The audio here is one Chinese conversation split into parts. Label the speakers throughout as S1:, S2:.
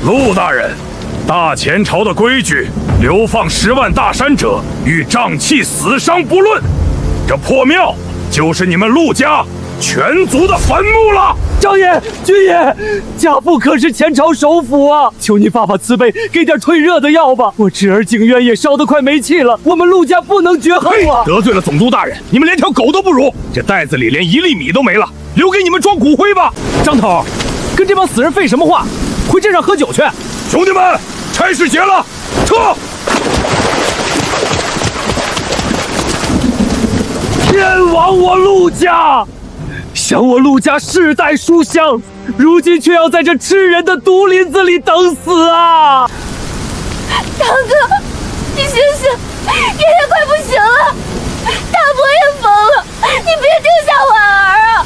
S1: 陆大人，大前朝的规矩，流放10万大山者，与瘴气死伤不论。这破庙就是你们陆家全族的坟墓了。
S2: 张爷、军爷，家父可是前朝首辅啊！求你发发慈悲，给点退热的药吧。我侄儿景渊也烧得快没气了，我们陆家不能绝后啊！
S1: 得罪了总督大人，你们连条狗都不如。这袋子里连1粒米都没了，留给你们装骨灰吧。
S2: 张头，跟这帮死人废什么话？回镇上喝酒去。
S1: 兄弟们，差事结了，撤！
S2: 冤枉我陆家！想我陆家世代书香，如今却要在这吃人的毒林子里等死啊！
S3: 堂哥，你醒醒，爷爷快不行了，大伯也疯了，你别丢下婉儿啊！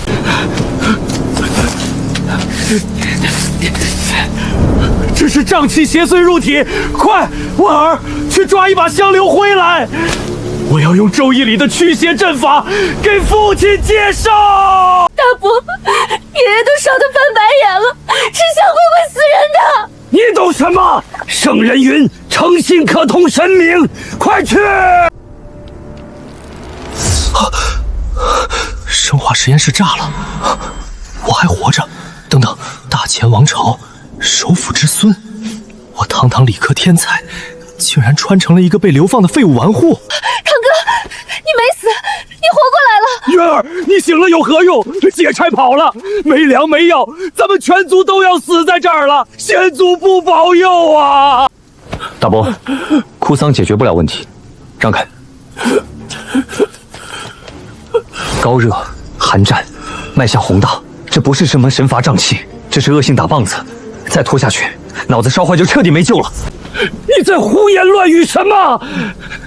S2: 这是瘴气邪祟入体，快，婉儿去抓一把香榴灰来！我要用咒义里的驱邪阵法给父亲接受。
S3: 大伯，爷爷都烧得翻白眼了，吃香会会死人的。
S2: 你懂什么？圣人云：诚信可通神明。快去！
S4: 生化实验室炸了，我还活着。等等，大前王朝首辅之孙，我堂堂理科天才，竟然穿成了一个被流放的废物玩户。
S3: 堂哥，你没死，你活过来了。
S2: 渊儿，你醒了有何用？劫差跑了，没粮没药，咱们全族都要死在这儿了。先祖不保佑啊！
S4: 大伯，哭丧解决不了问题，让开。高热、寒战，迈向弘道，这不是什么神罚瘴气，这是恶性打棒子。再拖下去，脑子烧坏就彻底没救了。
S2: 你在胡言乱语什么？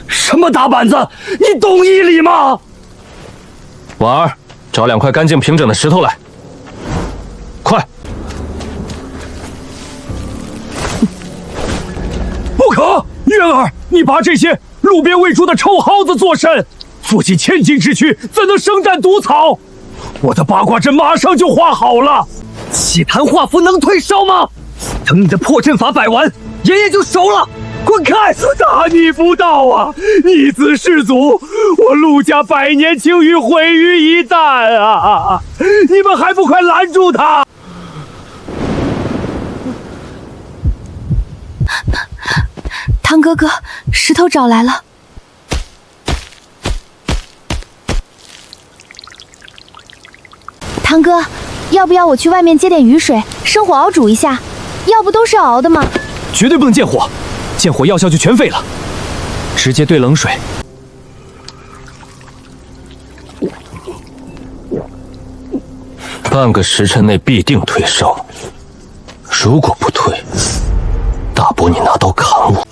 S2: 什么打板子？你懂义理吗？
S4: 婉儿，找2块干净平整的石头来，快！
S2: 不可！渊儿，你拔这些路边喂猪的臭蒿子作甚？父亲千金之躯，怎能生啖毒草？我的八卦阵马上就画好了。气坛画符能退烧吗？等你的破阵法摆完，爷爷就熟了。滚开！大逆不道啊！逆子弑祖，我陆家100年清誉毁于一旦啊！你们还不快拦住他！
S3: 汤哥哥，石头找来了。汤哥，要不要我去外面接点雨水，生火熬煮一下？药不都是要熬的吗？
S4: 绝对不能见火，见火药效就全废了。直接兑冷水。半个时辰内必定退烧，如果不退，大伯你拿刀砍我。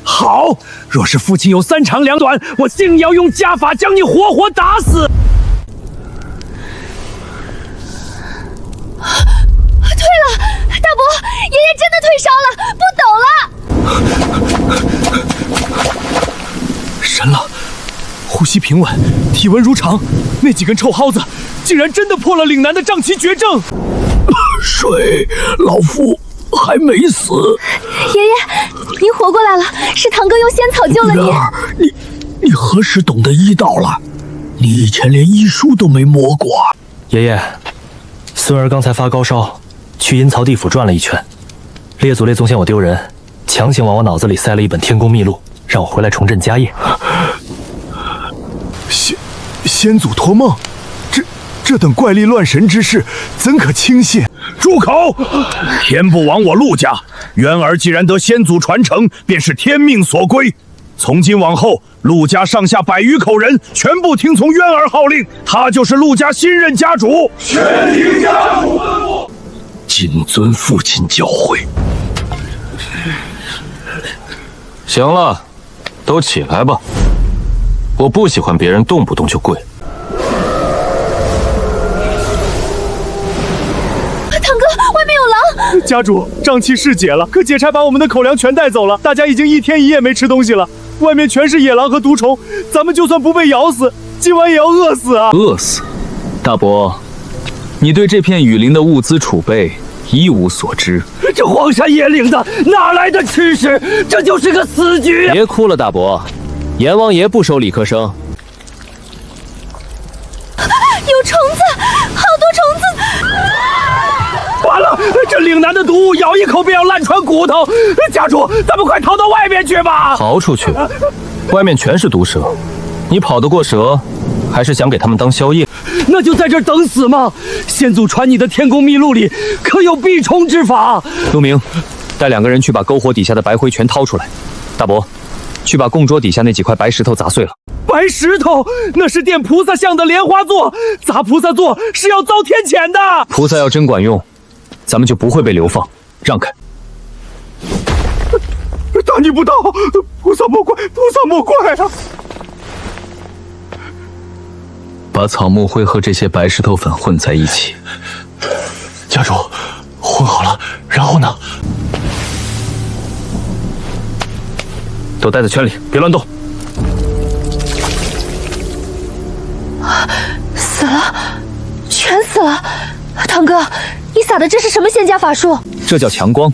S2: 好，若是父亲有3长2短，我定要用家法将你活活打死。
S3: 退了，大伯，爷爷真的退烧了，不抖了。
S4: 神了，呼吸平稳，体温如常，那几根臭蒿子竟然真的破了岭南的瘴气绝症。
S2: 水，老夫还没死。
S3: 爷爷，您活过来了，是堂哥用仙草救了您。
S2: 儿，你何时懂得医道了？你以前连医书都没摸过。
S4: 爷爷，孙儿刚才发高烧，去阴曹地府转了一圈，列祖列宗嫌我丢人，强行往我脑子里塞了一本天宫秘录，让我回来重振家业。
S5: 先祖托梦，这等怪力乱神之事，怎可轻信？
S1: 住口！天不亡我陆家，渊儿既然得先祖传承，便是天命所归。从今往后，陆家上下100余口人全部听从渊儿号令，他就是陆家新任家主。
S5: 全听家主吩咐，谨遵父亲教诲。
S4: 行了，都起来吧。我不喜欢别人动不动就跪。
S3: 堂哥，外面有狼！
S2: 家主，瘴气是解了，可劫差把我们的口粮全带走了，大家已经1天1夜没吃东西了。外面全是野狼和毒虫，咱们就算不被咬死，今晚也要饿死啊！
S6: 饿死？大伯，你对这片雨林的物资储备一无所知。
S2: 这荒山野岭的哪来的吃食？这就是个死局！
S4: 别哭了，大伯，阎王爷不收理科生。
S3: 有虫子，好多虫子！
S2: 完了，这岭南的毒物咬一口便要烂穿骨头。家主，咱们快逃到外面去吧！
S4: 逃出去，外面全是毒蛇，你跑得过蛇，还是想给他们当宵夜？
S2: 那就在这儿等死吗？先祖传你的天宫秘录里可有避虫之法？
S4: 陆明，带2个人去把篝火底下的白灰全掏出来。大伯，去把供桌底下那几块白石头砸碎了。
S2: 白石头，那是垫菩萨像的莲花座，砸菩萨座是要遭天谴的。
S4: 菩萨要真管用，咱们就不会被流放。让开！
S5: 大逆不道！菩萨莫怪，菩萨莫怪啊！
S4: 把草木灰和这些白石头粉混在一起。
S5: 家主，混好了，然后呢？
S4: 都待在圈里，别乱动。
S3: 死了，全死了！堂哥，你撒的这是什么仙家法术？
S4: 这叫强光。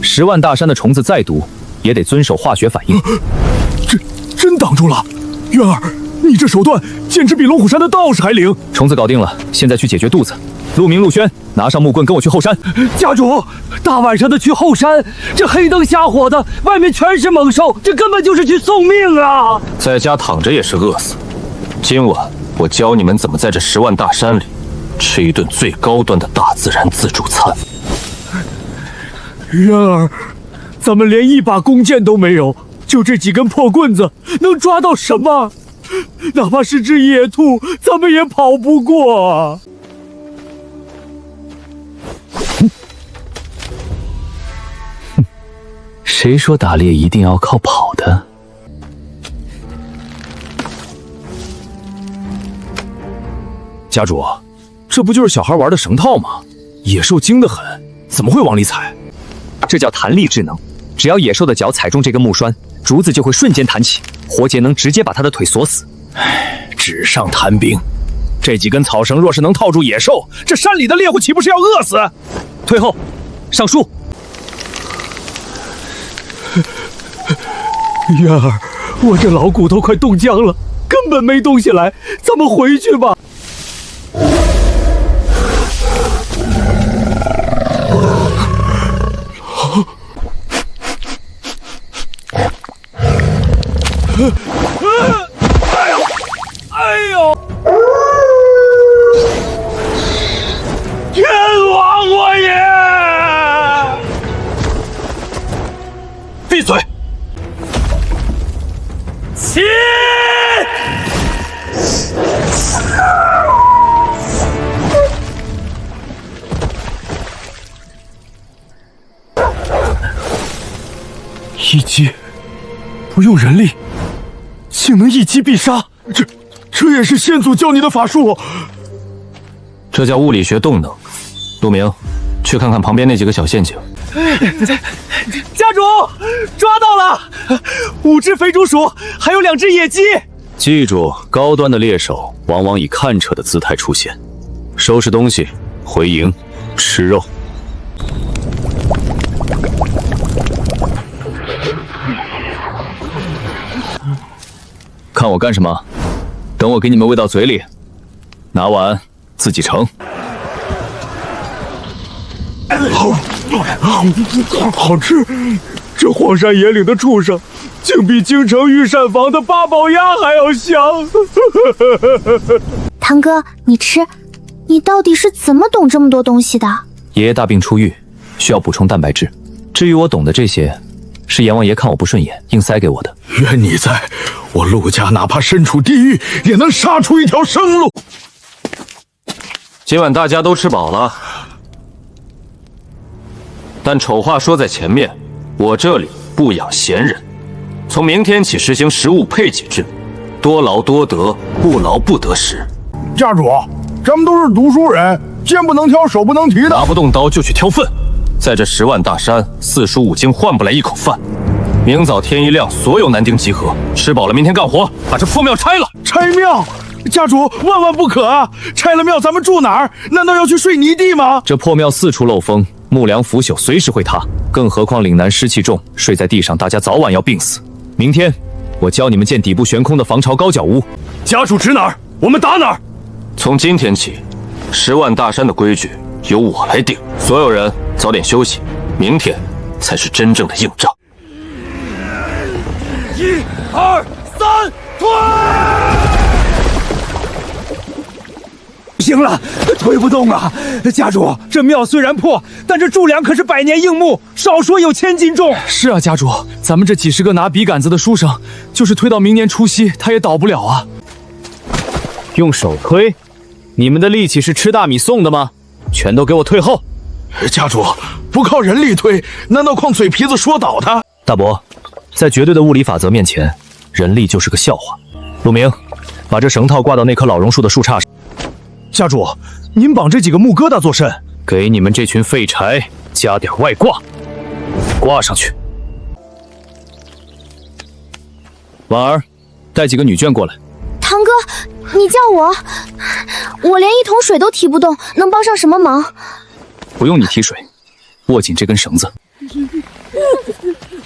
S4: 10万大山的虫子再毒，也得遵守化学反应。
S5: 真挡住了！渊儿，你这手段简直比龙虎山的道士还灵。
S4: 虫子搞定了，现在去解决肚子。陆明、陆轩，拿上木棍跟我去后山。
S2: 家主，大晚上的去后山，这黑灯瞎火的，外面全是猛兽，这根本就是去送命啊！
S4: 在家躺着也是饿死。今晚我教你们怎么在这10万大山里吃一顿最高端的大自然自助餐。
S2: 渊儿，咱们连一把弓箭都没有，就这几根破棍子，能抓到什么？哪怕是只野兔，咱们也跑不过啊！
S4: 谁说打猎一定要靠跑的？
S1: 家主，这不就是小孩玩的绳套吗？野兽精得很，怎么会往里踩？
S4: 这叫弹力智能，只要野兽的脚踩中这根木栓，竹子就会瞬间弹起，活结能直接把它的腿锁死。
S1: 纸上谈兵，这几根草绳若是能套住野兽，这山里的猎户岂不是要饿死？
S4: 退后，上树。
S2: 渊儿，我这老骨头快冻僵了，根本没动起来，咱们回去吧。哎呦！天王我也！
S1: 闭嘴！
S2: 起！
S5: 一击不用人力，竟能一击必杀，这也是先祖教你的法术。
S4: 这叫物理学动能。陆明，去看看旁边那几个小陷阱。
S2: 家主，抓到了！5只肥竹鼠，还有2只野鸡。
S4: 记住，高端的猎手往往以看扯的姿态出现。收拾东西，回营，吃肉。看我干什么？等我给你们喂到嘴里，拿完自己盛。
S5: 好吃！这荒山野岭的畜生，竟比京城御膳房的八宝鸭还要香。
S3: 堂哥，你吃，你到底是怎么懂这么多东西的？
S4: 爷爷大病初愈，需要补充蛋白质。至于我懂的这些，是阎王爷看我不顺眼，硬塞给我的。
S5: 愿你在，我陆家哪怕身处地狱，也能杀出一条生路。
S4: 今晚大家都吃饱了，但丑话说在前面，我这里不养闲人。从明天起实行食物配给制，多劳多得，不劳不得食。
S5: 家主，咱们都是读书人，肩不能挑，手不能提的。
S4: 拿不动刀就去挑粪，在这10万大山，4书5经换不来一口饭。明早天一亮，所有男丁集合，吃饱了明天干活，把这破庙拆了。
S5: 拆庙，家主万万不可啊！拆了庙咱们住哪儿？难道要去睡泥地吗？
S4: 这破庙4处漏风，木梁腐朽，随时会塌。更何况岭南湿气重，睡在地上，大家早晚要病死。明天，我教你们建底部悬空的防潮高脚屋。
S2: 家主指哪儿，我们打哪儿。
S6: 从今天起，10万大山的规矩由我来定。所有人早点休息，明天才是真正的硬仗。
S2: 1、2、3，退！不行了，推不动了。家主，这庙虽然破，但这柱梁可是100年硬木，少说有1000斤重。
S4: 是啊，家主，咱们这几十个拿笔杆子的书生，就是推到明年除夕，他也倒不了啊。用手推？你们的力气是吃大米送的吗？全都给我退后！
S5: 家主，不靠人力推，难道靠嘴皮子说倒他？
S4: 大伯，在绝对的物理法则面前，人力就是个笑话。陆明，把这绳套挂到那棵老榕树的树杈上。
S2: 家主，您绑这几个木疙瘩作甚？
S4: 给你们这群废柴加点外挂，挂上去。婉儿，带几个女眷过来。
S3: 堂哥，你叫我连一桶水都提不动，能帮上什么忙？
S4: 不用你提水，握紧这根绳子。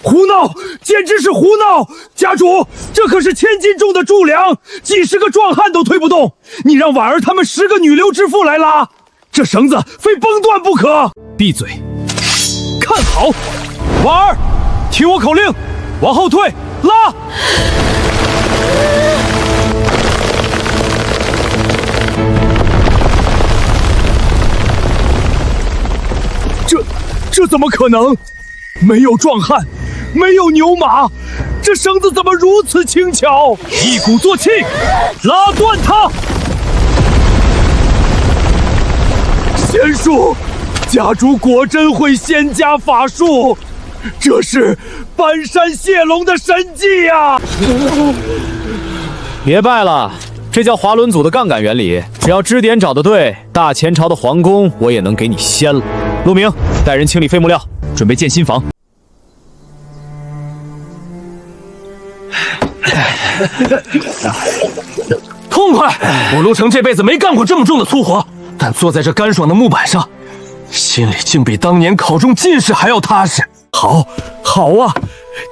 S2: 胡闹，简直是胡闹！家主，这可是1000斤重的柱梁，几十个壮汉都推不动。你让婉儿他们10个女流之妇来拉，这绳子非崩断不可。
S4: 闭嘴！
S2: 看好，婉儿，听我口令，往后退，拉！这怎么可能？没有壮汉，没有牛马，这绳子怎么如此轻巧？一鼓作气，拉断它！仙术，家主果真会仙家法术，这是搬山泄龙的神技呀！
S4: 别拜了，这叫滑轮组的杠杆原理。只要支点找得对，大前朝的皇宫我也能给你掀了。陆明，带人清理废木料，准备建新房。
S6: 痛快！我陆成这辈子没干过这么重的粗活，但坐在这干爽的木板上，心里竟比当年考中进士还要踏实。
S2: 好啊！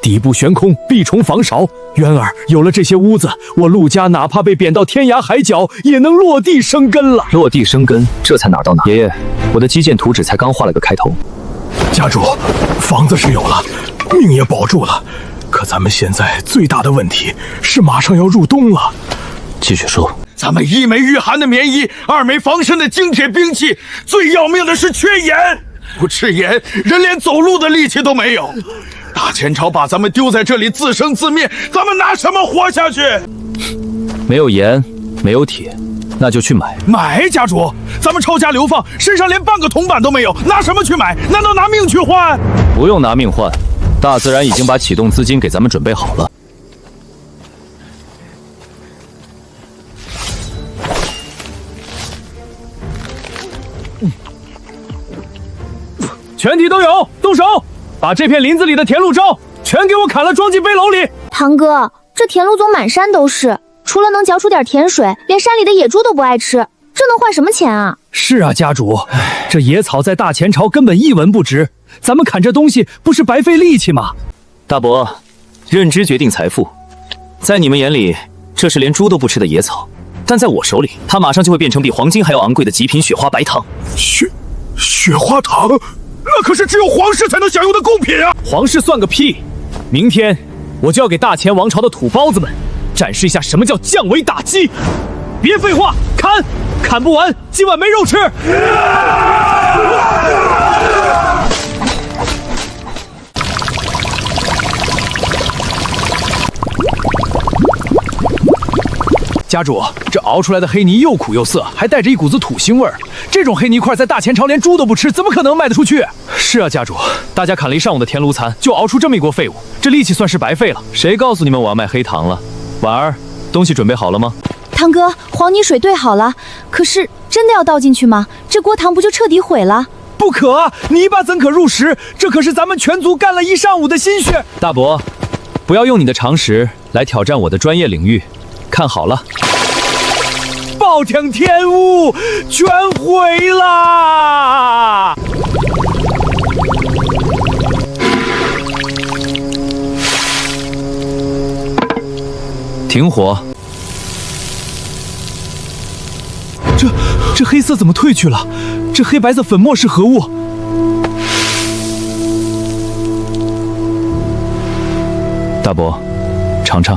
S2: 底部悬空，必重防韶。渊儿，有了这些屋子，我陆家哪怕被贬到天涯海角，也能落地生根了。
S4: 落地生根，这才哪儿到哪儿？爷爷，我的基建图纸才刚画了个开头。
S5: 家主，房子是有了，命也保住了，可咱们现在最大的问题是马上要入冬了。
S6: 继续说。
S5: 咱们1枚御寒的棉衣，2枚防身的精铁兵器，最要命的是缺盐。不吃盐，人连走路的力气都没有。大前朝把咱们丢在这里自生自灭，咱们拿什么活下去？
S4: 没有盐，没有铁，那就去买。
S5: 买，家主，咱们抄家流放，身上连半个铜板都没有，拿什么去买？难道拿命去换？
S4: 不用拿命换，大自然已经把启动资金给咱们准备好了。
S2: 全体都有，动手！把这片林子里的田禄招全给我砍了，装进背篓里。
S3: 堂哥，这田禄总满山都是，除了能嚼出点甜水，连山里的野猪都不爱吃，这能换什么钱啊？
S2: 是啊，家主，这野草在大前朝根本一文不值，咱们砍这东西不是白费力气吗？
S4: 大伯，认知决定财富，在你们眼里，这是连猪都不吃的野草，但在我手里，它马上就会变成比黄金还要昂贵的极品雪花白糖。
S5: 雪花糖，那可是只有皇室才能享用的贡品啊！
S2: 皇室算个屁！明天我就要给大前王朝的土包子们展示一下什么叫降维打击。别废话，砍不完，今晚没肉吃。家主，这熬出来的黑泥又苦又涩，还带着一股子土腥味儿。这种黑泥块在大前朝连猪都不吃，怎么可能卖得出去？是啊，家主，大家砍了一上午的田炉残，就熬出这么一锅废物，这力气算是白费了。
S4: 谁告诉你们我要卖黑糖了？婉儿，东西准备好了吗？
S3: 堂哥，黄泥水兑好了，可是真的要倒进去吗？这锅糖不就彻底毁了？
S2: 不可啊！泥巴怎可入食？这可是咱们全族干了一上午的心血。
S4: 大伯，不要用你的常识来挑战我的专业领域。看好了，
S2: 暴殄天物，全毁了！
S4: 停火！这黑色怎么退去了？这黑白色粉末是何物？大伯，尝尝。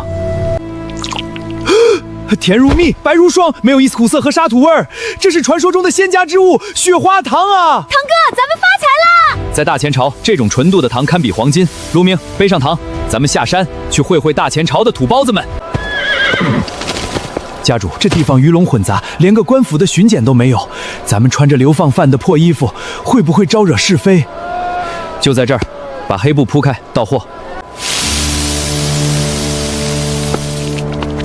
S4: 甜如蜜，白如霜，没有一丝苦涩和沙土味儿。这是传说中的仙家之物——雪花糖啊！
S3: 堂哥，咱们发财啦！
S4: 在大前朝，这种纯度的糖堪比黄金。卢明，背上糖，咱们下山去会会大前朝的土包子们。家主，这地方鱼龙混杂，连个官府的巡检都没有。咱们穿着流放犯的破衣服，会不会招惹是非？就在这儿，把黑布铺开，到货。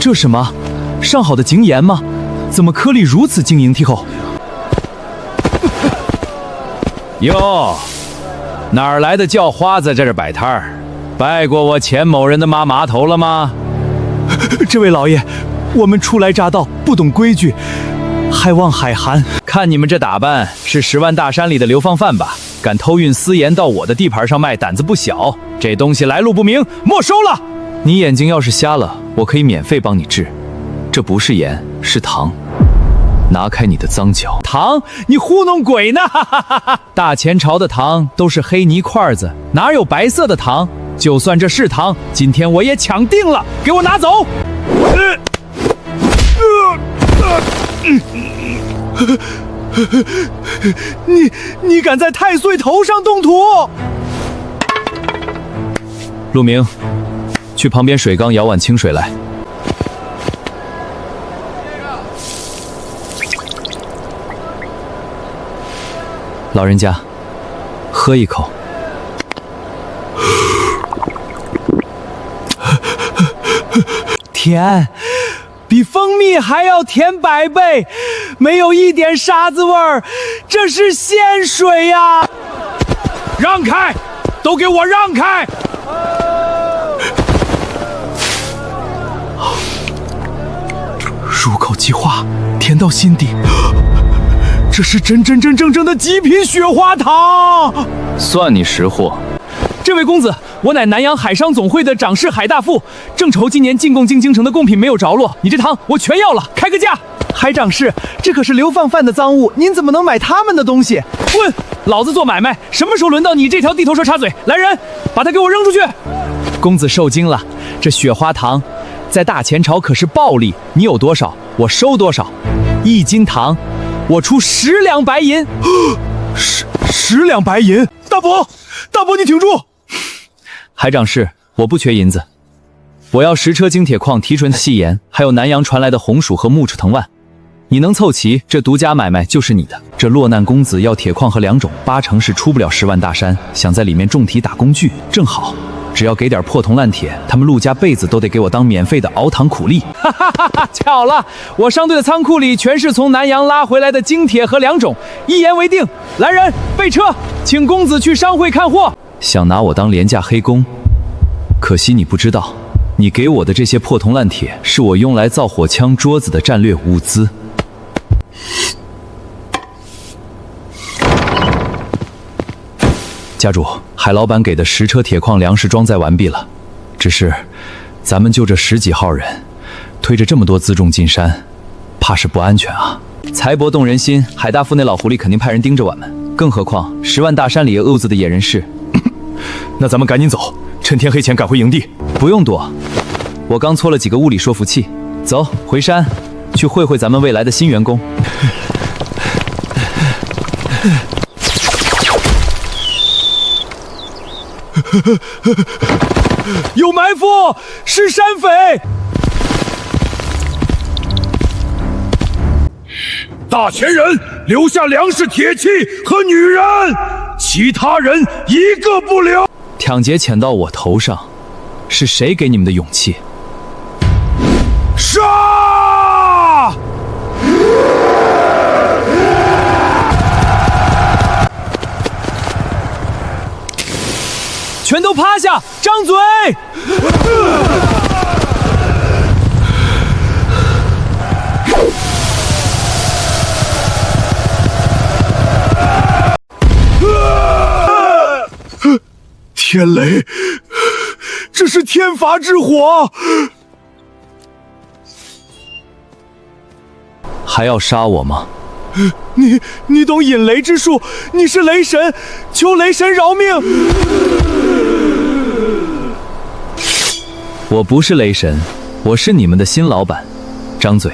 S4: 这什么？上好的井盐吗？怎么颗粒如此晶莹剔透？哟，哪儿来的叫花在这摆摊儿？拜过我钱某人的妈码头了吗？这位老爷，我们初来乍到，不懂规矩，还望海涵。看你们这打扮，是10万大山里的流放犯吧？敢偷运私盐到我的地盘上卖，胆子不小。这东西来路不明，没收了。你眼睛要是瞎了，我可以免费帮你治。这不是盐，是糖。拿开你的脏脚！糖？你糊弄鬼呢！哈哈哈哈！大前朝的糖都是黑泥块子，哪有白色的糖？就算这是糖，今天我也抢定了，给我拿走！你敢在太岁头上动土？陆明，去旁边水缸舀碗清水来。老人家，喝一口。甜，比蜂蜜还要甜100倍，没有一点沙子味儿，这是仙水呀！
S1: 让开，都给我让开！
S4: 入口即化，甜到心底。这是真正的极品雪花糖，算你识货。这位公子，我乃南洋海商总会的长士海大富，正愁今年进贡进京城的贡品没有着落，你这糖我全要了，开个价。海长士，这可是流放犯的赃物，您怎么能买他们的东西？滚！老子做买卖，什么时候轮到你这条地头蛇插嘴？来人，把他给我扔出去！公子受惊了，这雪花糖在大前朝可是暴利，你有多少，我收多少。1斤糖，我出10两白银。10两白银！大伯，你挺住！海长士，我不缺银子，我要10车精铁矿提纯细盐，还有南洋传来的红薯和木质藤蔓。你能凑齐，这独家买卖就是你的。这落难公子要铁矿和良种，8成是出不了10万大山，想在里面种田打工具，正好，只要给点破铜烂铁，他们陆家辈子都得给我当免费的熬糖苦力。哈哈哈哈！巧了，我商队的仓库里全是从南洋拉回来的精铁和良种，一言为定。来人，备车，请公子去商会看货。想拿我当廉价黑工，可惜你不知道，你给我的这些破铜烂铁，是我用来造火枪桌子的战略物资。家主，海老板给的10车铁矿粮食装载完毕了，只是咱们就这10几号人，推着这么多辎重进山，怕是不安全啊。财帛动人心，海大富那老狐狸肯定派人盯着我们，更何况10万大山里饿子的野人是。
S2: 那咱们赶紧走，趁天黑前赶回营地。
S4: 不用躲，我刚搓了几个物理说服器。走，回山去会会咱们未来的新员工。
S2: 有埋伏，是山匪！
S1: 大前人留下粮食、铁器和女人，其他人一个不留。
S4: 抢劫潜到我头上，是谁给你们的勇气？
S1: 杀！
S4: 全都趴下，张嘴！
S2: 天雷，这是天罚之火！
S6: 还要杀我吗？
S2: 你懂引雷之术，你是雷神，求雷神饶命！
S6: 我不是雷神，我是你们的新老板。张嘴。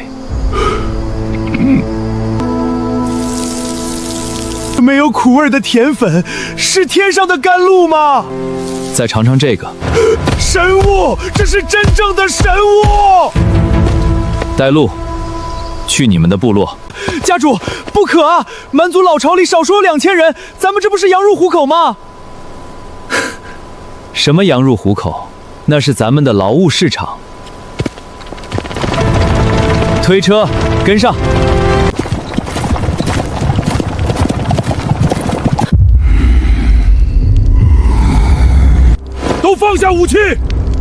S2: 没有苦味的甜粉，是天上的甘露吗？
S6: 再尝尝这个。
S2: 神物，这是真正的神物！
S6: 带路，去你们的部落。
S2: 家主，不可啊！蛮族老巢里少说有2000人，咱们这不是羊入虎口吗？
S6: 什么羊入虎口？那是咱们的劳务市场。推车，跟上。
S1: 都放下武器！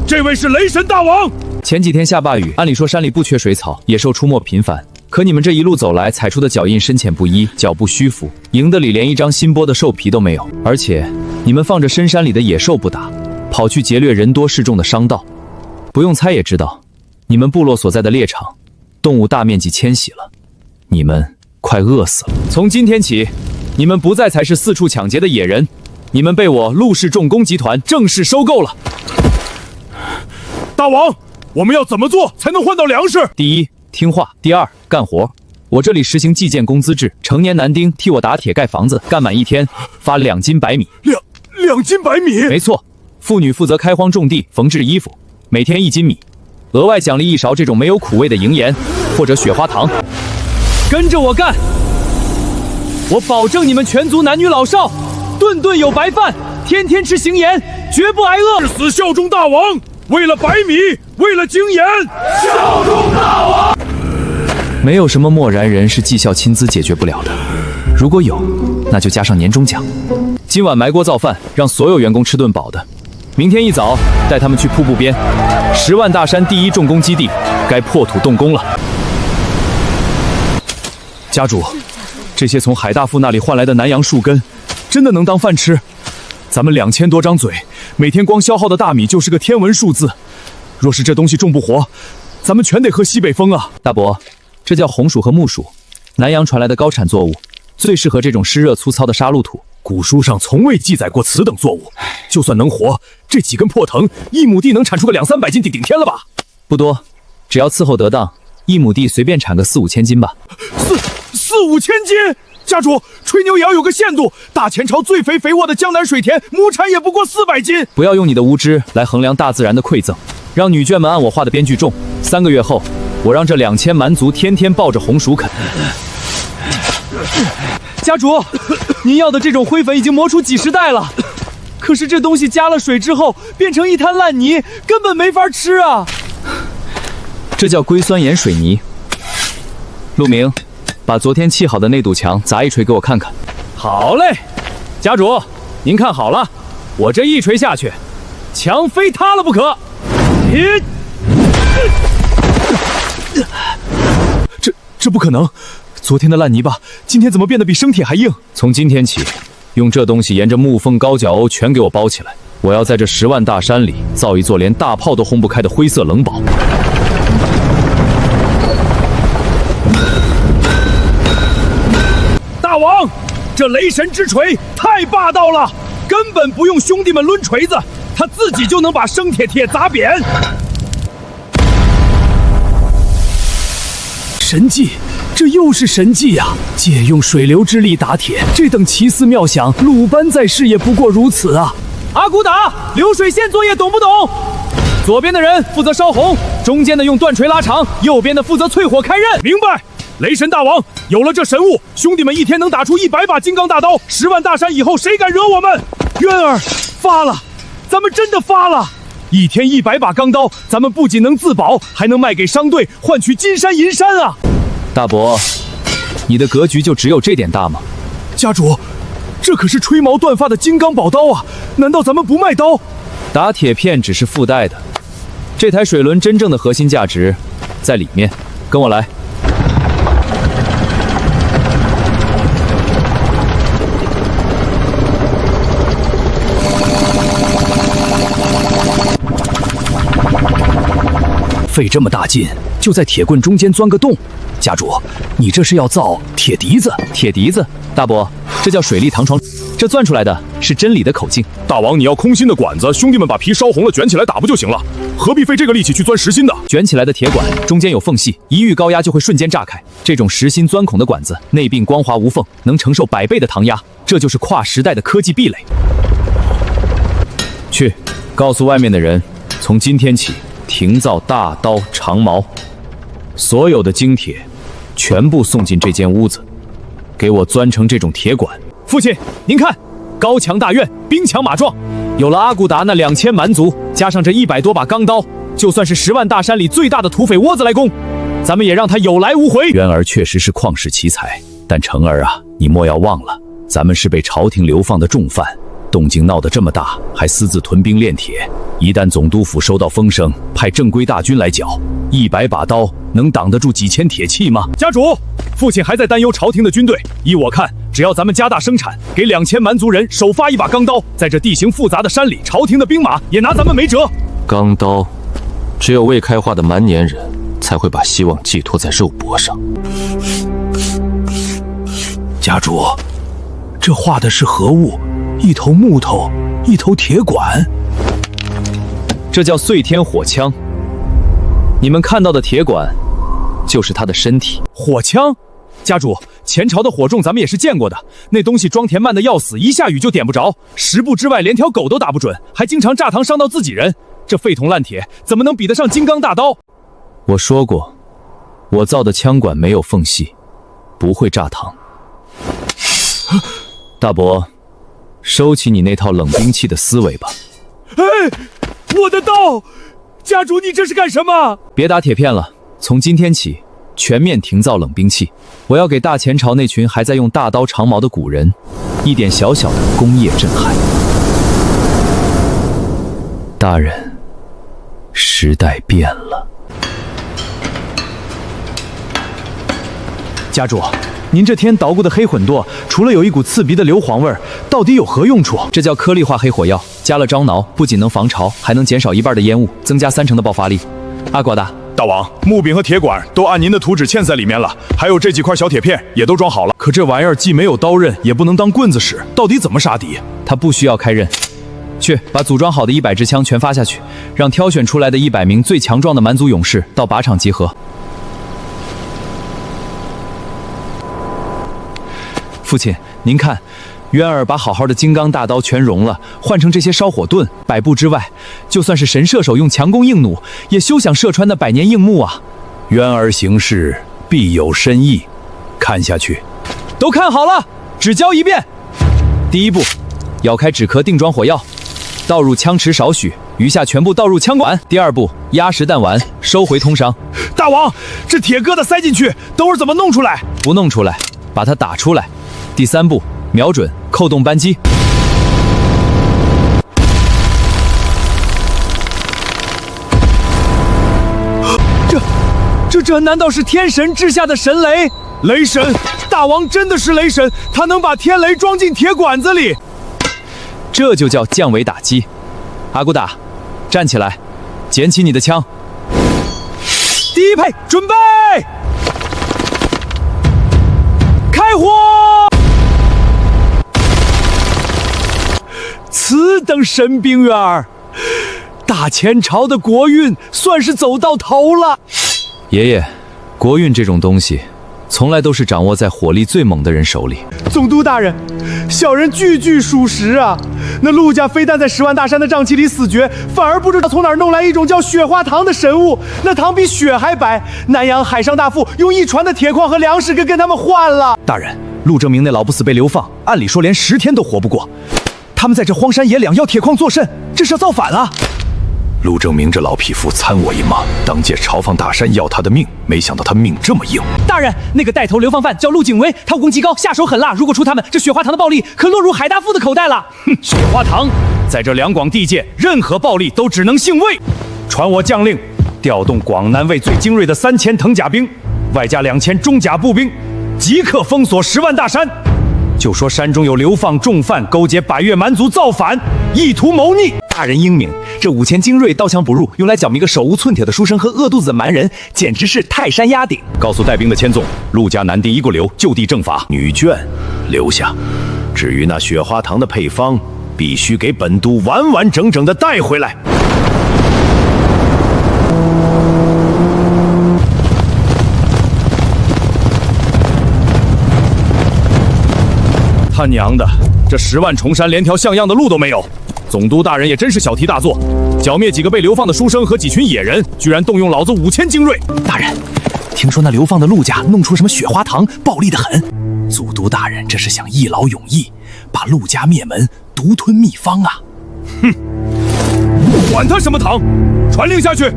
S1: 这位是雷神大王。
S6: 前几天下大雨，按理说山里不缺水草，野兽出没频繁。可你们这一路走来，踩出的脚印深浅不一，脚步虚浮，营子里连一张新剥的兽皮都没有。而且你们放着深山里的野兽不打，跑去劫掠人多势众的商道，不用猜也知道，你们部落所在的猎场，动物大面积迁徙了，你们快饿死了。从今天起，你们不再才是四处抢劫的野人，你们被我陆氏重工集团正式收购了。
S1: 大王，我们要怎么做才能换到粮食？
S6: 第一，听话；第二，干活。我这里实行计件工资制，成年男丁替我打铁盖房子，干满1天发2斤白米。
S1: 2斤白米？
S6: 没错。妇女负责开荒种地、缝制衣服，每天1斤米，额外奖励1勺这种没有苦味的营盐或者雪花糖。跟着我干，我保证你们全族男女老少顿顿有白饭，天天吃行盐，绝不挨饿。
S1: 誓死效忠大王，为了白米，为了精盐，效忠大王。
S6: 没有什么漠然人是绩效亲资解决不了的，如果有，那就加上年终奖。今晚埋锅造饭，让所有员工吃顿饱的。明天一早带他们去瀑布边，10万大山第1重工基地该破土动工了。家主，这些从海大富那里换来的南洋树根，真的能当饭吃？咱们2000多张嘴，每天光消耗的大米就是个天文数字。若是这东西种不活，咱们全得喝西北风啊！大伯，这叫红薯和木薯，南洋传来的高产作物，最适合这种湿热粗糙的沙路土。
S1: 古书上从未记载过此等作物，就算能活，这几根破藤1亩地能产出个200-300斤顶天了吧？
S6: 不多，只要伺候得当，1亩地随便产个4-5千斤吧。
S1: 4-5千斤？家主，吹牛也要有个限度。大前朝最肥沃的江南水田，亩产也不过400斤。
S6: 不要用你的无知来衡量大自然的馈赠，让女眷们按我画的编剧种。3个月后，我让这2000蛮族天天抱着红薯啃。
S2: 家主，您要的这种灰粉已经磨出几10袋了，可是这东西加了水之后变成一滩烂泥，根本没法吃啊！
S6: 这叫硅酸盐水泥。陆明，把昨天砌好的那堵墙砸一锤给我看看。好嘞，家主，您看好了，我这一锤下去，墙非塌了不可。
S2: 这不可能！昨天的烂泥巴，今天怎么变得比生铁还硬？
S6: 从今天起，用这东西沿着木缝、高脚欧全给我包起来。我要在这10万大山里造一座连大炮都轰不开的灰色冷堡。
S1: 大王，这雷神之锤太霸道了，根本不用兄弟们抡锤子，他自己就能把生铁砸扁。
S2: 神技，这又是神技呀！借用水流之力打铁，这等奇思妙想，鲁班在世也不过如此啊！
S6: 阿骨打，流水线作业懂不懂？左边的人负责烧红，中间的用断锤拉长，右边的负责淬火开刃。
S1: 明白。雷神大王，有了这神物，兄弟们一天能打出100把金刚大刀。10万大山以后，谁敢惹我们？
S2: 渊儿，发了，咱们真的发了！
S1: 一天100把钢刀，咱们不仅能自保，还能卖给商队，换取金山银山啊！
S6: 大伯，你的格局就只有这点大吗？
S2: 家主，这可是吹毛断发的金刚宝刀啊！难道咱们不卖刀？
S6: 打铁片只是附带的，这台水轮真正的核心价值在里面。跟我来。
S2: 费这么大劲，就在铁棍中间钻个洞，
S4: 家主，你这是要造铁笛子？
S6: 铁笛子，大伯，这叫水力唐床，这钻出来的是真理的口径。
S1: 大王，你要空心的管子，兄弟们把皮烧红了卷起来打不就行了？何必费这个力气去钻实心的？
S6: 卷起来的铁管中间有缝隙，一遇高压就会瞬间炸开。这种实心钻孔的管子内壁光滑无缝，能承受100倍的唐压，这就是跨时代的科技壁垒。去，告诉外面的人，从今天起停造大刀长矛，所有的精铁全部送进这间屋子，给我钻成这种铁管。父亲，您看，高墙大院，兵强马壮，有了阿骨达那2000蛮族，加上这100多把钢刀，就算是10万大山里最大的土匪窝子来攻，咱们也让他有来无回。渊儿确实是旷世奇才，但成儿啊，你莫要忘了，咱们是被朝廷流放的重犯，动静闹得这么大，还私自屯兵炼铁。一旦总督府收到风声，派正规大军来剿，100把刀能挡得住几千铁器吗？家主，父亲还在担忧朝廷的军队。依我看，只要咱们加大生产，给2000蛮族人首发1把钢刀，在这地形复杂的山里，朝廷的兵马也拿咱们没辙。
S4: 钢刀，只有未开化的蛮年人才会把希望寄托在肉搏上。
S1: 家主，这画的是何物？一头木头，一头铁管。
S6: 这叫碎天火枪。你们看到的铁管，就是他的身体。火枪？家主，前朝的火种咱们也是见过的，那东西装填慢的要死，一下雨就点不着，10步之外连条狗都打不准，还经常炸膛伤到自己人。这废铜烂铁怎么能比得上金刚大刀？我说过，我造的枪管没有缝隙，不会炸膛。大伯，收起你那套冷兵器的思维吧。
S2: 哎，我的刀！家主，你这是干什么？
S6: 别打铁片了，从今天起全面停造冷兵器。我要给大前朝那群还在用大刀长矛的古人一点小小的工业震撼。大人，时代变了。家主，您这天捣鼓的黑混剁，除了有一股刺鼻的硫磺味儿，到底有何用处？这叫颗粒化黑火药，加了樟脑，不仅能防潮，还能减少1半的烟雾，增加30%的爆发力。阿瓜达，
S1: 大王，木柄和铁管都按您的图纸嵌在里面了，还有这几块小铁片也都装好了。可这玩意儿既没有刀刃，也不能当棍子使，到底怎么杀敌？
S6: 他不需要开刃。去，把组装好的100支枪全发下去，让挑选出来的100名最强壮的蛮族勇士到靶场集合。父亲，您看，渊儿把好好的金刚大刀全融了，换成这些烧火盾，100步之外，就算是神射手用强弓硬弩，也休想射穿那百年硬木啊！
S1: 渊儿行事必有深意，看下去。
S6: 都看好了，只教一遍。第一步，咬开纸壳定装火药，倒入枪池少许，余下全部倒入枪管。第二步，压实弹丸，收回通伤。
S1: 大王，这铁疙瘩塞进去，等会儿怎么弄出来？
S6: 不弄出来，把它打出来。第三步，瞄准，扣动扳机。这难道是天神治下的神雷？
S1: 雷神，大王真的是雷神，他能把天雷装进铁管子里。
S6: 这就叫降维打击。阿骨打，站起来，捡起你的枪。第一配，准备，开火！此等神兵员儿，大前朝的国运算是走到头了。爷爷，国运这种东西，从来都是掌握在火力最猛的人手里。
S2: 总督大人，小人句句属实啊！那陆家非但在10万大山的瘴气里死绝，反而不知道从哪儿弄来一种叫雪花糖的神物，那糖比雪还白。南洋海上大富用1船的铁矿和粮食跟他们换了。
S6: 大人，陆正明那老不死被流放，按理说连10天都活不过。他们在这荒山野两要铁矿作甚？这是要造反啊！
S1: 陆正明这老匹夫参我一马，当届朝放大山要他的命，没想到他命这么硬。
S7: 大人，那个带头流放犯叫陆景威，他武功极高，下手狠辣。如果出他们，这雪花糖的暴利可落入海大富的口袋了。
S6: 哼，雪花糖，在这两广地界，任何暴利都只能姓魏。传我将令，调动广南卫最精锐的3000藤甲兵，外加2000中甲步兵，即刻封锁10万大山。就说山中有流放重犯勾结百越蛮族造反，意图谋逆。
S7: 大人英明，这5000精锐刀枪不入，用来剿灭个手无寸铁的书生和饿肚子的蛮人，简直是泰山压顶。
S1: 告诉带兵的千纵，陆家男丁一个留，就地正法。女眷留下。至于那雪花糖的配方，必须给本都完完整整的带回来。他娘的，这10万重山连条像样的路都没有！总督大人也真是小题大做，剿灭几个被流放的书生和几群野人，居然动用老子5000精锐！
S7: 大人，听说那流放的陆家弄出什么雪花糖，暴力的很。祖都大人这是想一劳永逸，把陆家灭门，独吞秘方啊！
S1: 哼，管他什么糖，传令下去，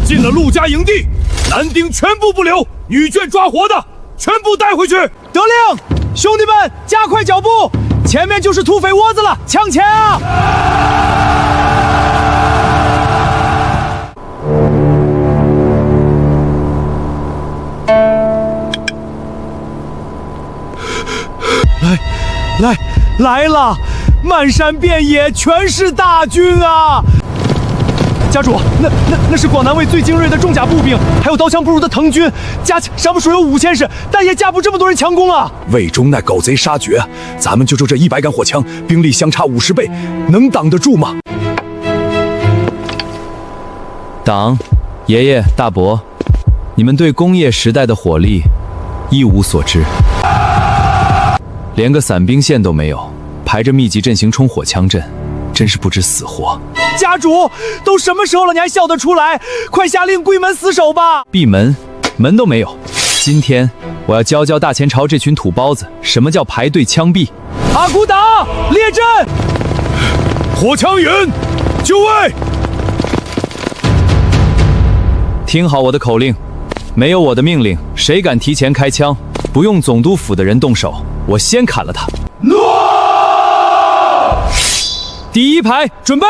S1: 进了陆家营地，男丁全部不留，女眷抓活的全部带回去。
S7: 得令！兄弟们，加快脚步，前面就是土匪窝子了，向前啊！来了，漫山遍野全是大军啊！家主，那是广南卫最精锐的重甲步兵，还有刀枪不入的藤军，加起上不属有5000士，但也架不这么多人强攻啊！
S2: 魏忠那狗贼杀绝，咱们就这100杆火枪，兵力相差50倍，能挡得住吗？
S6: 党、爷爷、大伯，你们对工业时代的火力一无所知，连个伞兵线都没有，排着密集阵型冲火枪阵，真是不知死活。
S7: 家主，都什么时候了，你还笑得出来？快下令归门死守吧！
S6: 闭门，门都没有。今天我要教教大前朝这群土包子，什么叫排队枪毙。
S7: 阿骨打，列阵！
S1: 火枪营，就位！
S6: 听好我的口令，没有我的命令，谁敢提前开枪，不用总督府的人动手，我先砍了他。第一排准备。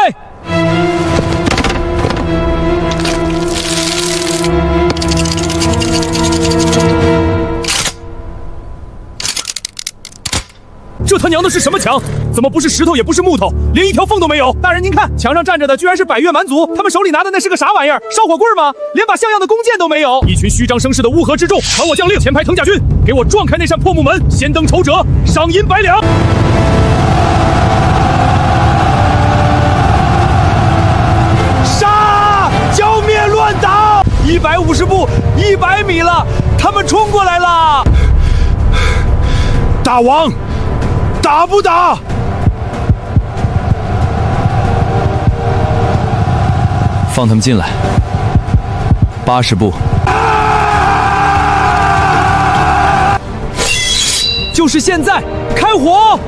S1: 这他娘的是什么墙？怎么不是石头也不是木头，连一条缝都没有？
S7: 大人您看，墙上站着的居然是百越蛮族，他们手里拿的那是个啥玩意儿？烧火棍吗？连把像样的弓箭都没有！
S1: 一群虚张声势的乌合之众！传我将令，前排藤甲军，给我撞开那扇破木门，先登仇者，赏银100两。
S7: 杀！浇灭乱党！150步，100米了，他们冲过来了！
S1: 大王，打不打？
S6: 放他们进来。80步。
S7: 就是现在，开火！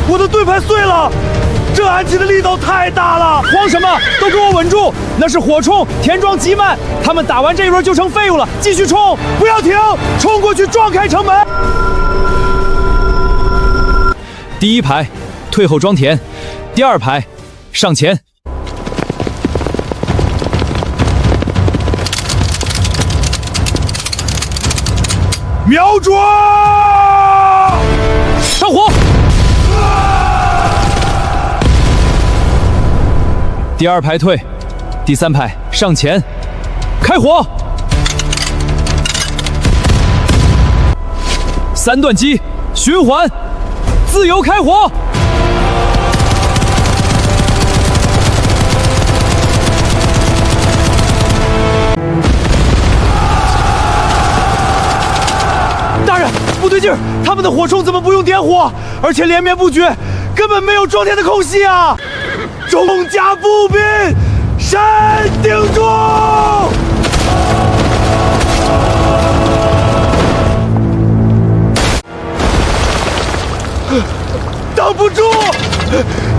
S7: 我的盾牌碎了，这暗器的力道太大了！慌什么？都给我稳住！那是火铳，田庄极慢，他们打完这一轮就成废物了。继续冲，不要停，冲过去撞开城门！
S6: 第一排退后装填，第二排上前。
S1: 瞄准！
S7: 上火！
S6: 第二排退，第三排上前，开火！3段机循环，自由开火！
S7: 大人，不对劲儿，他们的火铳怎么不用点火，而且连绵不绝，根本没有装填的空隙啊！重甲步兵，山顶住！挡不住，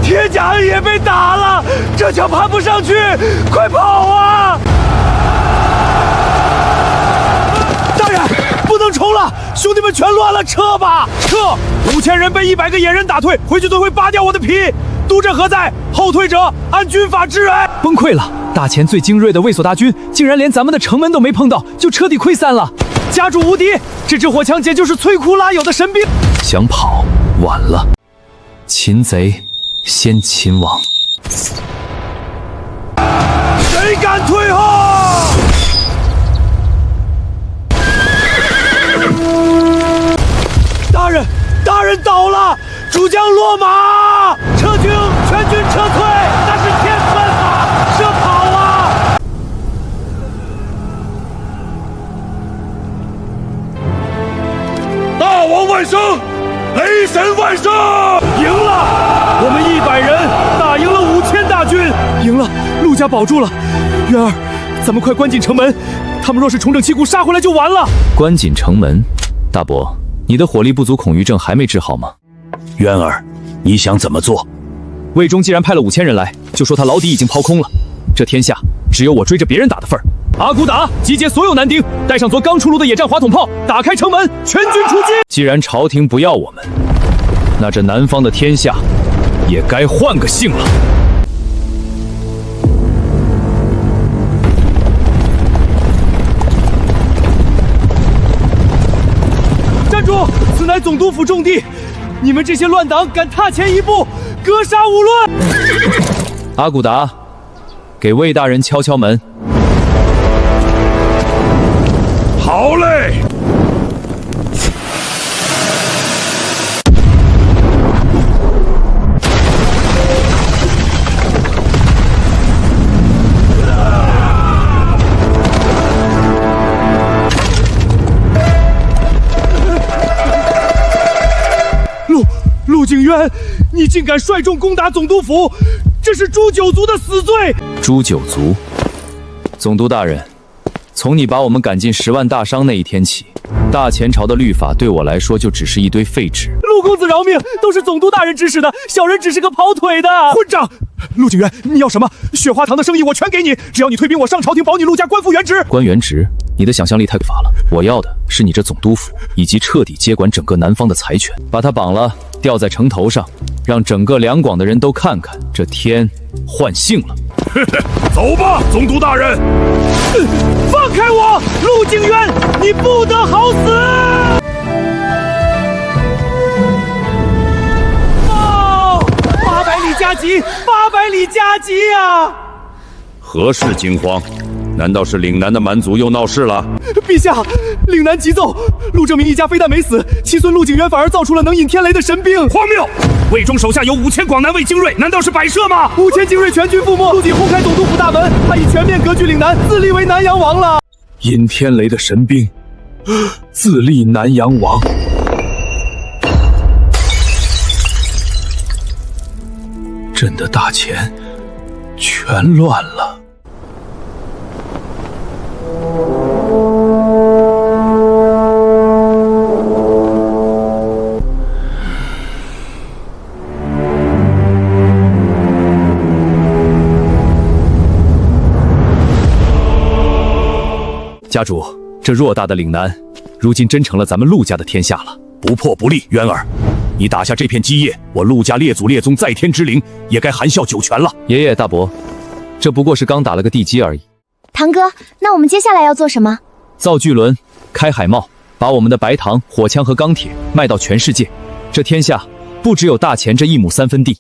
S7: 铁甲也被打了，这墙爬不上去，快跑啊！大人，不能冲了，兄弟们全乱了，撤吧，撤！ 5000人被100个野人打退，回去都会扒掉我的皮。督者何在？后退者按军法治为。
S4: 崩溃了！大前最精锐的卫所大军，竟然连咱们的城门都没碰到，就彻底溃散了。
S7: 家主无敌，这支火枪姐就是摧枯拉朽的神兵。
S6: 想跑晚了，擒贼先擒王。
S7: 谁敢退后？大人倒了，主将落马，撤军，全军撤退，那是天犯法，射跑啊！
S1: 大王万岁！雷神万岁！
S7: 赢了，我们100人打赢了5000大军，赢了，陆家保住了。渊儿，咱们快关紧城门，他们若是重整旗鼓杀回来就完了。
S6: 关紧城门，大伯，你的火力不足恐惧症还没治好吗？
S1: 渊儿，你想怎么做？
S6: 魏忠既然派了5000人来，就说他牢底已经抛空了。这天下只有我追着别人打的份儿。
S7: 阿骨打，集结所有男丁，带上昨刚出炉的野战滑筒炮，打开城门，全军出击。
S6: 既然朝廷不要我们，那这南方的天下也该换个姓了。
S7: 站住！此乃总督府重地，你们这些乱党敢踏前一步，格杀勿论！
S6: 阿骨达，给魏大人敲敲门。
S1: 好嘞！
S7: 陆景渊，你竟敢率众攻打总督府，这是诛九族的死罪！
S6: 诛九族，总督大人，从你把我们赶进10万大伤那一天起，大前朝的律法对我来说就只是一堆废纸。
S7: 陆公子饶命，都是总督大人指使的，小人只是个跑腿的混账！陆景渊，你要什么？雪花堂的生意我全给你，只要你退兵，我上朝廷保你陆家官复原职。
S6: 官原职？你的想象力太乏了。我要的是你这总督府，以及彻底接管整个南方的财权，把他绑了，吊在城头上，让整个两广的人都看看，这天换姓了。
S1: 走吧，总督大人。
S7: 放开我，陆景渊，你不得好死！哦，800里加急，800里加急啊！
S1: 何事惊慌？难道是岭南的蛮族又闹事了？
S7: 陛下，岭南急奏，陆正明一家非但没死，其孙陆景渊反而造出了能引天雷的神兵。
S1: 荒谬！魏忠手下有5000广南卫精锐，难道是摆设吗
S7: ？5000精锐全军覆没，陆景轰开总督府大门，他已全面割据岭南，自立为南阳王了。
S1: 引天雷的神兵，自立南阳王。朕的大钱全乱了。
S6: 家主，这偌大的岭南，如今真成了咱们陆家的天下了。
S1: 不破不立，渊儿，你打下这片基业，我陆家列祖列宗在天之灵也该含笑九泉了。
S6: 爷爷大伯，这不过是刚打了个地基而已。
S3: 堂哥，那我们接下来要做什么？
S6: 造巨轮，开海贸，把我们的白糖、火枪和钢铁卖到全世界。这天下不只有大钱这1亩3分地。